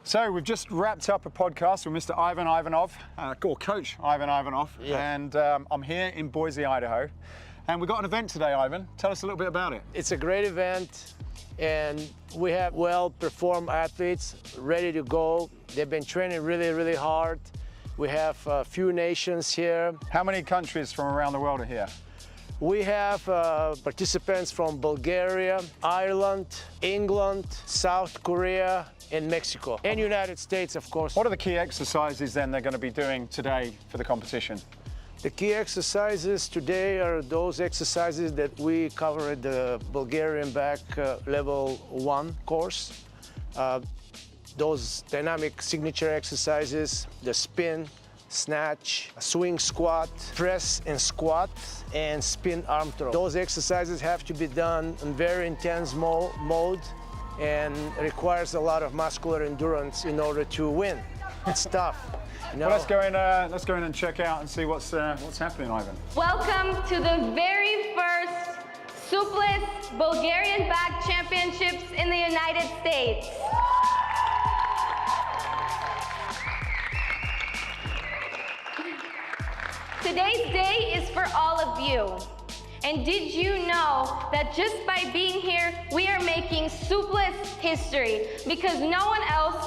So we've just wrapped up a podcast with Mr. Ivan Ivanov, or Coach Ivan Ivanov, and I'm here in Boise, Idaho. And we've got an event today, Ivan. Tell us a little bit about it. It's a great event, and we have well-performed athletes ready to go. They've been training really, really hard. We have a few nations here. How many countries from around the world are here? We have participants from Bulgaria, Ireland, England, South Korea, and Mexico, and United States, of course. What are the key exercises then they're going to be doing today for the competition? The key exercises today are those exercises that we cover at the Bulgarian back level 1 course. Those dynamic signature exercises, the spin, snatch, swing squat, press and squat, and spin arm throw. Those exercises have to be done in very intense mode and requires a lot of muscular endurance in order to win. It's tough. You know? Well, let's go in and check out and see what's happening, Ivan. Welcome to the very first Suples Bulgarian Back Championships in the United States. Today's day is for all of you. And did you know that just by being here, we are making Suples history? Because no one else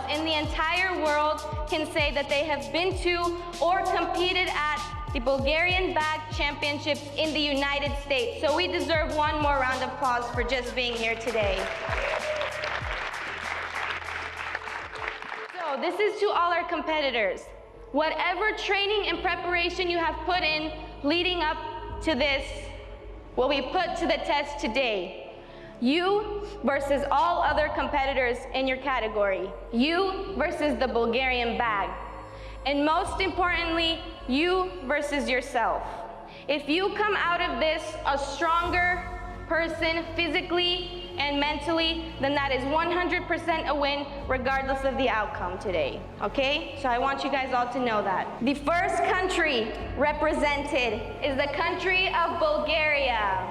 in the entire world can say that they have been to or competed at the Bulgarian Back Championships in the United States. So we deserve one more round of applause for just being here today. So this is to all our competitors. Whatever training and preparation you have put in leading up to this will be put to the test today. You versus all other competitors in your category. You versus the Bulgarian bag. And most importantly, you versus yourself. If you come out of this a stronger person physically and mentally, then that is 100% a win regardless of the outcome today, okay? So I want you guys all to know that. The first country represented is the country of Bulgaria.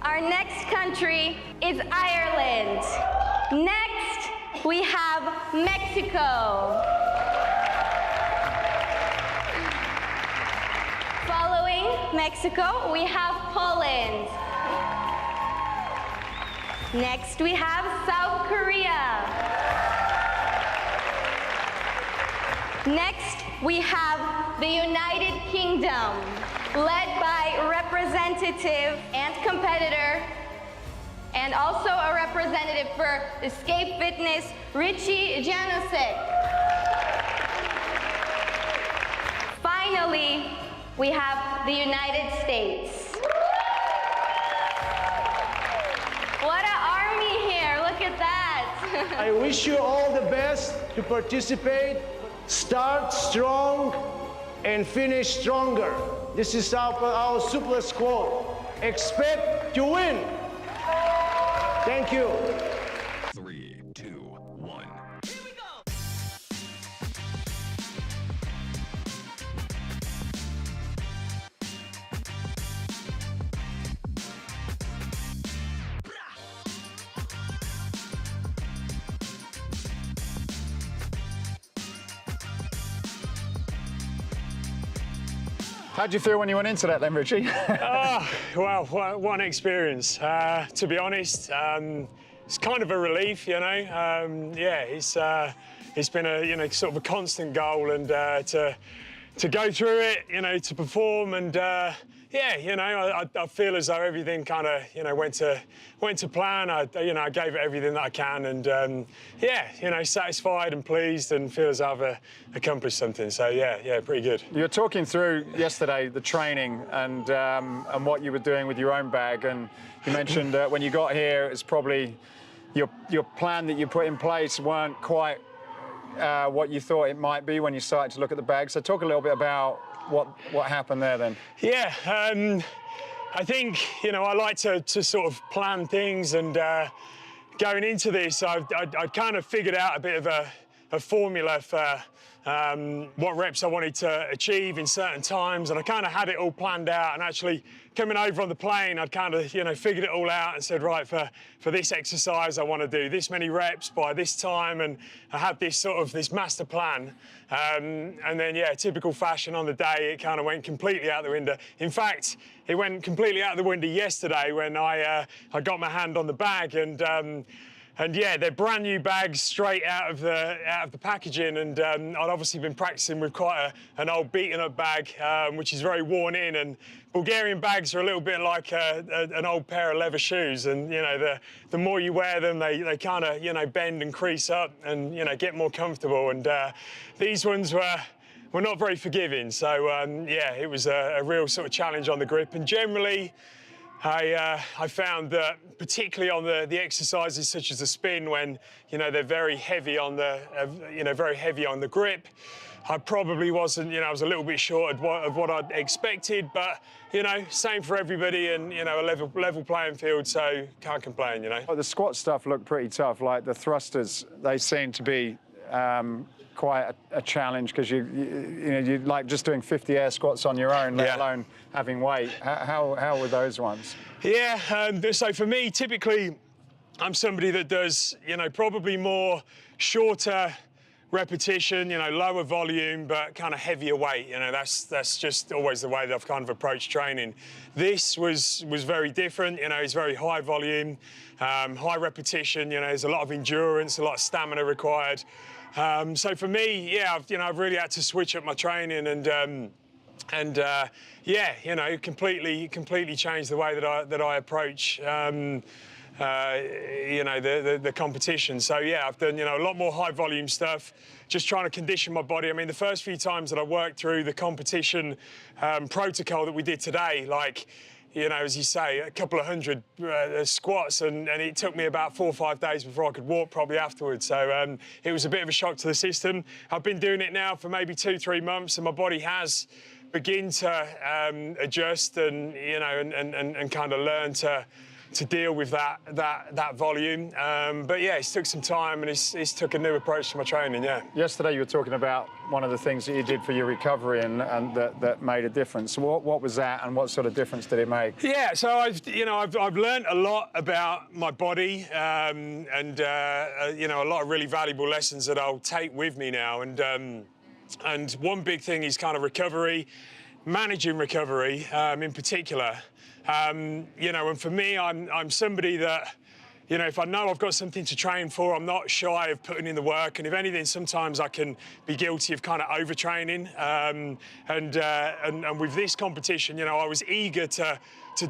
Our next country is Ireland. Next, we have Mexico. Following Mexico, we have Poland. Next, we have South Korea. Next, we have the United Kingdom, led by representative and competitor, and also a representative for Escape Fitness, Richie Janusek. Finally, we have the United States. What an army here, look at that. I wish you all the best to participate. Start strong and finish stronger. This is our Suples quote. Expect to win. Thank you. 3, 2, 1. Here we go. How'd you feel when you went into that then, Richie? Well, what an experience. To be honest, it's kind of a relief, you know. Yeah, it's been a sort of a constant goal, and to go through it, you know, to perform, and yeah, you know, I feel as though everything kind of, you know, went to plan. I gave it everything that I can, and yeah, you know, satisfied and pleased, and feel as though I've accomplished something. So yeah, pretty good. You were talking through yesterday the training and what you were doing with your own bag, and you mentioned when you got here, it's probably your plan that you put in place weren't quite what you thought it might be when you started to look at the bag. So talk a little bit about what happened there then. Yeah, I think, you know, I like to sort of plan things, and going into this, I'd kind of figured out a bit of a formula for what reps I wanted to achieve in certain times, and I kind of had it all planned out. And actually coming over on the plane, I'd kind of, you know, figured it all out and said, right, for this exercise, I want to do this many reps by this time, and I had this sort of this master plan. And then, yeah, typical fashion on the day, it kind of went completely out the window. In fact, it went completely out the window yesterday when I got my hand on the bag, and yeah, they're brand new bags straight out of the packaging, and I'd obviously been practicing with quite an old beaten up bag, which is very worn in, and Bulgarian bags are a little bit like an old pair of leather shoes, and you know, the more you wear them, they kind of, you know, bend and crease up and, you know, get more comfortable, and these ones were not very forgiving, so yeah, it was a real sort of challenge on the grip, and generally I found that particularly on the exercises such as the spin, when, you know, they're very heavy on the very heavy on the grip, I probably wasn't, you know, I was a little bit short of what I'd expected, but, you know, same for everybody, and, you know, a level playing field, so can't complain, you know. Well, the squat stuff looked pretty tough. Like the thrusters, they seem to be quite a challenge, because you know, you like just doing 50 air squats on your own, let alone having weight. How were those ones? Yeah, so for me, typically, I'm somebody that does, you know, probably more shorter repetition, you know, lower volume, but kind of heavier weight. You know, that's just always the way that I've kind of approached training. This was very different. You know, it's very high volume, high repetition. You know, there's a lot of endurance, a lot of stamina required. So for me, yeah, I've really had to switch up my training, and yeah, you know, completely changed the way that I approach you know, the competition. So yeah, I've done, you know, a lot more high volume stuff, just trying to condition my body. I mean, the first few times that I worked through the competition protocol that we did today, like, you know, as you say, a couple of hundred squats, and it took me about 4 or 5 days before I could walk probably afterwards. So it was a bit of a shock to the system. I've been doing it now for maybe 2-3 months, and my body has begun to adjust, and, you know, and kind of learn to deal with that volume. But yeah, it's took some time, and it's took a new approach to my training, yeah. Yesterday you were talking about one of the things that you did for your recovery, and that made a difference. So what was that, and what sort of difference did it make? Yeah, so I've learned a lot about my body, and you know, a lot of really valuable lessons that I'll take with me now. And one big thing is kind of recovery, managing recovery in particular. You know, and for me, I'm somebody that, you know, if I know I've got something to train for, I'm not shy of putting in the work. And if anything, sometimes I can be guilty of kind of overtraining. And with this competition, you know, I was eager to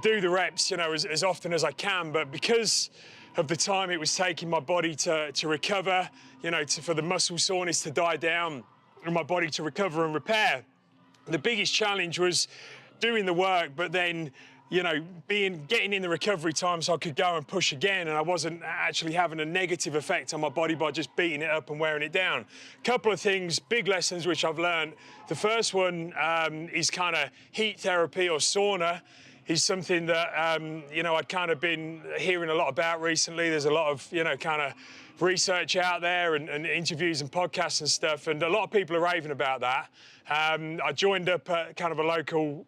do the reps, you know, as often as I can. But because of the time it was taking my body to recover, you know, for the muscle soreness to die down and my body to recover and repair, the biggest challenge was doing the work, but then, you know, getting in the recovery time so I could go and push again, and I wasn't actually having a negative effect on my body by just beating it up and wearing it down. Couple of things, big lessons which I've learned. The first one is kind of heat therapy or sauna. Is something that, you know, I'd kind of been hearing a lot about recently. There's a lot of, you know, kind of research out there, and interviews and podcasts and stuff, and a lot of people are raving about that. I joined up at kind of a local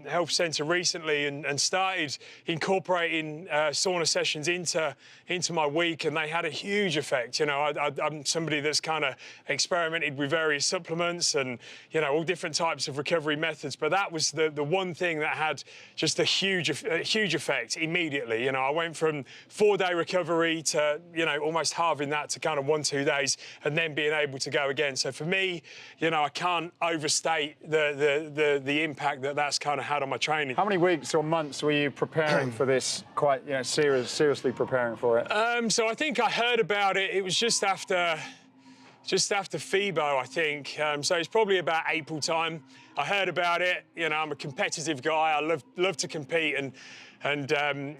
health centre recently, and started incorporating sauna sessions into my week, and they had a huge effect. You know, I'm somebody that's kind of experimented with various supplements and, you know, all different types of recovery methods, but that was the one thing that had just a huge effect immediately. You know, I went from 4-day recovery to, you know, almost halving that to kind of 1-2 days, and then being able to go again. So for me, you know, I can't overstate the impact that's kind of had on my training. How many weeks or months were you preparing for this? Quite, you know, seriously preparing for it. So I think I heard about it. It was just after FIBO, I think. So it's probably about April time. I heard about it. You know, I'm a competitive guy. I love to compete, and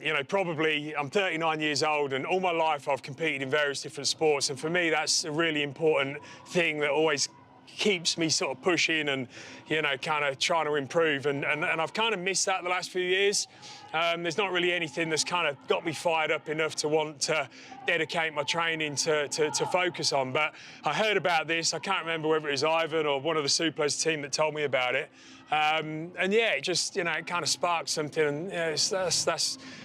you know, probably I'm 39 years old, and all my life I've competed in various different sports. And for me, that's a really important thing that always keeps me sort of pushing and, you know, kind of trying to improve. And I've kind of missed that the last few years. There's not really anything that's kind of got me fired up enough to want to dedicate my training to focus on. But I heard about this. I can't remember whether it was Ivan or one of the Suples team that told me about it. And yeah, it just, you know, it kind of sparked something. And you know,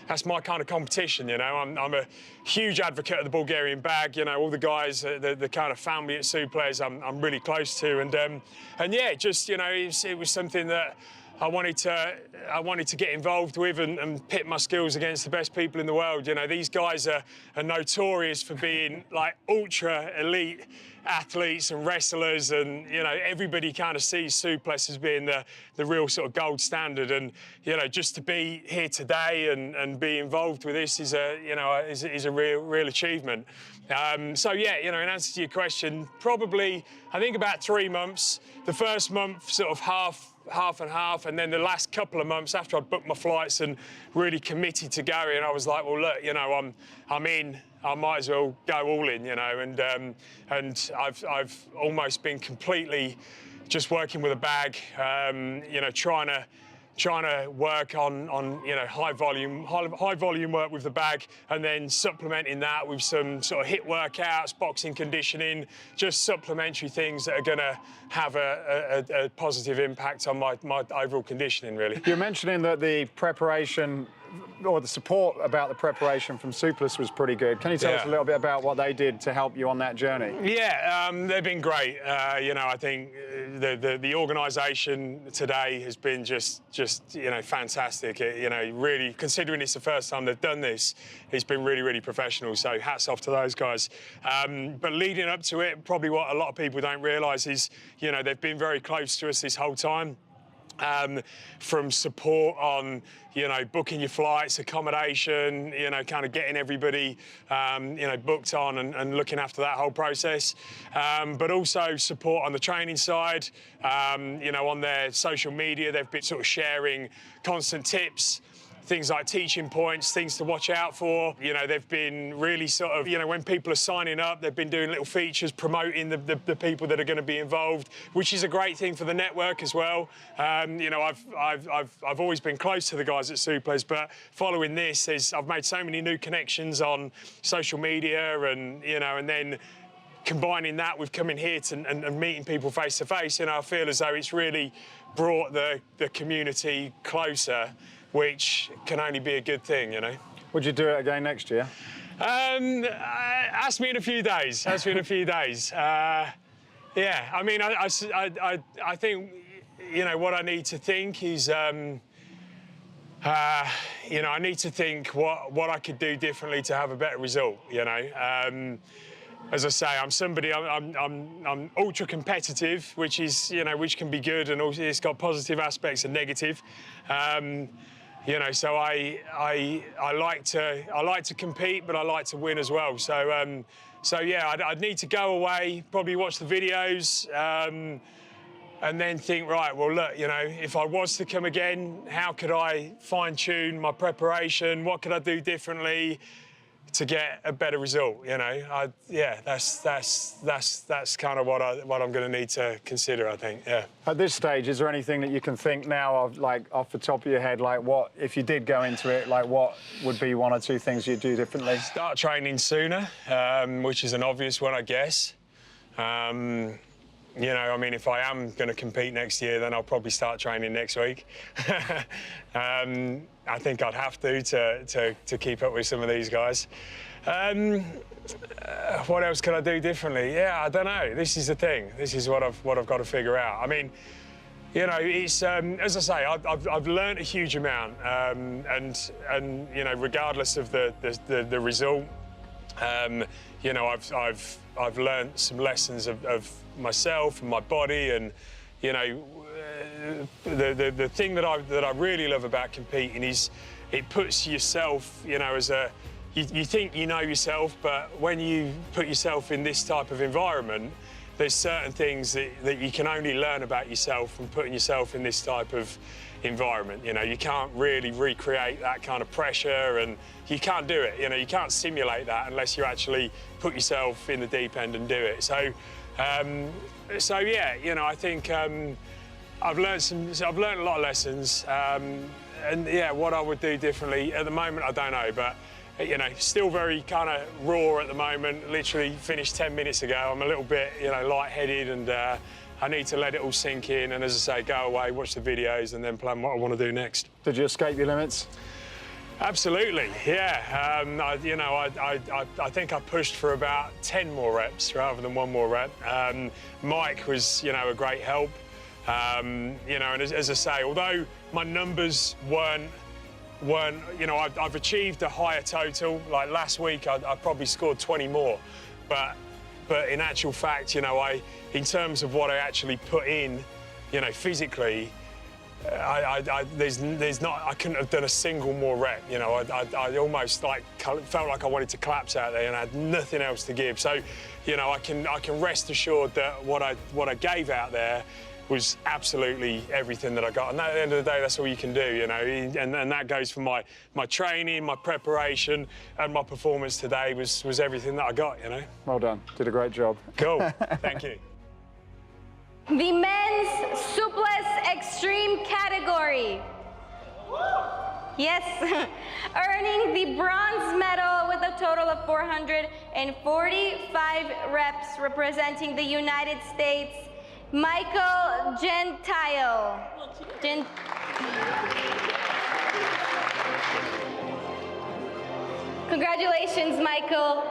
that's my kind of competition, you know. I'm a huge advocate of the Bulgarian bag. You know, all the guys, the kind of family at Suples, I'm really close to. And yeah, just, you know, it was something that I wanted to get involved with and pit my skills against the best people in the world. You know, these guys are notorious for being like ultra elite athletes and wrestlers, and you know, everybody kind of sees Suples as being the real sort of gold standard. And you know, just to be here today and be involved with this is a real achievement. So yeah, you know, in answer to your question, probably I think about 3 months. The first month sort of half and half, and then the last couple of months after I'd booked my flights and really committed to going, I was like, well, look, you know, I'm in. I might as well go all in, you know, and I've almost been completely just working with a bag, you know, trying to work on you know, high volume work with the bag, and then supplementing that with some sort of HIIT workouts, boxing conditioning, just supplementary things that are going to have a positive impact on my overall conditioning, really. You're mentioning that the preparation or the support about the preparation from Suples was pretty good. Can you tell us a little bit about what they did to help you on that journey? Yeah, they've been great. You know, I think the organisation today has been just you know, fantastic. You know, really, considering it's the first time they've done this, it's been really professional. So hats off to those guys. But leading up to it, probably what a lot of people don't realise is, you know, they've been very close to us this whole time. From support on, you know, booking your flights, accommodation, you know, kind of getting everybody, you know, booked on and looking after that whole process. But also support on the training side, you know, on their social media, they've been sort of sharing constant tips, things like teaching points, things to watch out for. You know, they've been really sort of, you know, when people are signing up, they've been doing little features promoting the people that are going to be involved, which is a great thing for the network as well. You know, I've always been close to the guys at Suples, but following this, I've made so many new connections on social media, and you know, and then combining that with coming here and meeting people face to face, you know, I feel as though it's really brought the community closer, which can only be a good thing, you know. Would you do it again next year? Ask me in a few days. Ask me in a few days. Yeah, I mean, I think, you know, what I need to think is, you know, I need to think what I could do differently to have a better result, you know. As I say, I'm ultra competitive, which is, you know, which can be good, and also it's got positive aspects and negative. You know, so I like to compete, but I like to win as well. So so yeah, I'd need to go away, probably watch the videos, and then think, right, well, look, you know, if I was to come again, how could I fine-tune my preparation? What could I do differently to get a better result? You know, yeah, that's kind of what I'm going to need to consider, I think. Yeah. At this stage, is there anything that you can think now of, like off the top of your head, like what, if you did go into it, like what would be 1 or 2 things you'd do differently? Start training sooner, which is an obvious one, I guess. You know, I mean, if I am going to compete next year, then I'll probably start training next week. I think I'd have to keep up with some of these guys. What else can I do differently? Yeah, I don't know. This is the thing. This is what I've got to figure out. I mean, you know, it's as I say, I've learned a huge amount, and you know, regardless of the result, you know, I've learned some lessons of myself and my body, and you know, the thing that I really love about competing is it puts yourself, you know, as a you think you know yourself, but when you put yourself in this type of environment, there's certain things that you can only learn about yourself from putting yourself in this type of environment. You know, you can't really recreate that kind of pressure, and you can't do it. You know, you can't simulate that unless you actually put yourself in the deep end and do it. So, so yeah, you know, I think I've learned a lot of lessons, and yeah, what I would do differently at the moment, I don't know, but you know, still very kind of raw at the moment. Literally finished 10 minutes ago. I'm a little bit, you know, lightheaded, and I need to let it all sink in. And as I say, go away, watch the videos, and then plan what I want to do next. Did you escape your limits? Absolutely, yeah. I think I pushed for about 10 more reps rather than 1 more rep. Mike was, you know, a great help. You know, and as I say, although my numbers weren't, you know, I've achieved a higher total. Like last week, I probably scored 20 more, but in actual fact, you know, in terms of what I actually put in, you know, physically, there's not, I couldn't have done a single more rep. You know, I almost like felt like I wanted to collapse out there and I had nothing else to give. So, you know, I can rest assured that what I gave out there was absolutely everything that I got. And at the end of the day, that's all you can do, you know. And that goes for my training, my preparation, and my performance today was everything that I got, you know. Well done. Did a great job. Cool. Thank you. The men's Suples extreme category. Yes, earning the bronze medal with a total of 445 reps, representing the United States, Michael Gentile. Congratulations, Michael.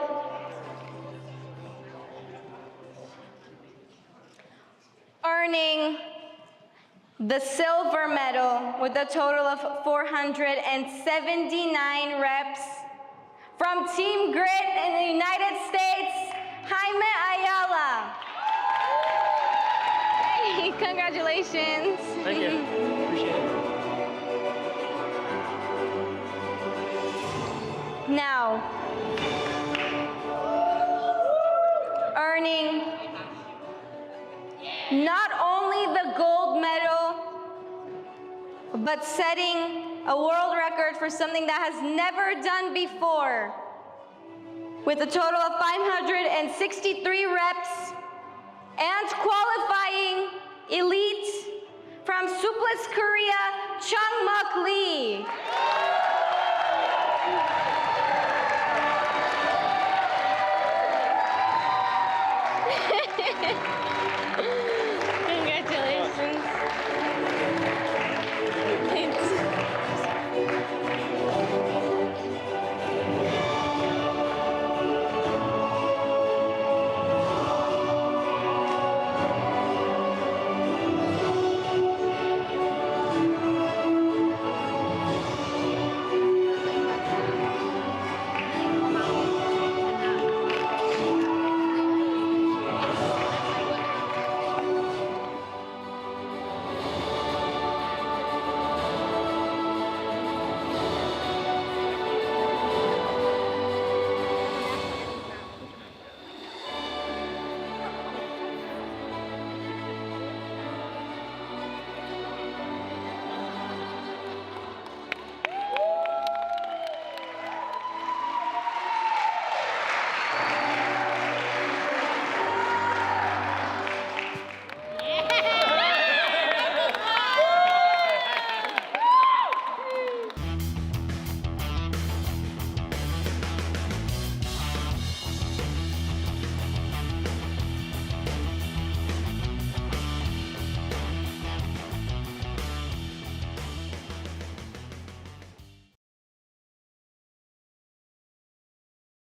Earning the silver medal with a total of 479 reps from Team Grit in the United States, Jaime Ayala. Hey, congratulations. Thank you. Appreciate it. Now, earning not only the gold medal, but setting a world record for something that has never done before, with a total of 563 reps and qualifying elite from Suples, Korea, Chungmuk Lee.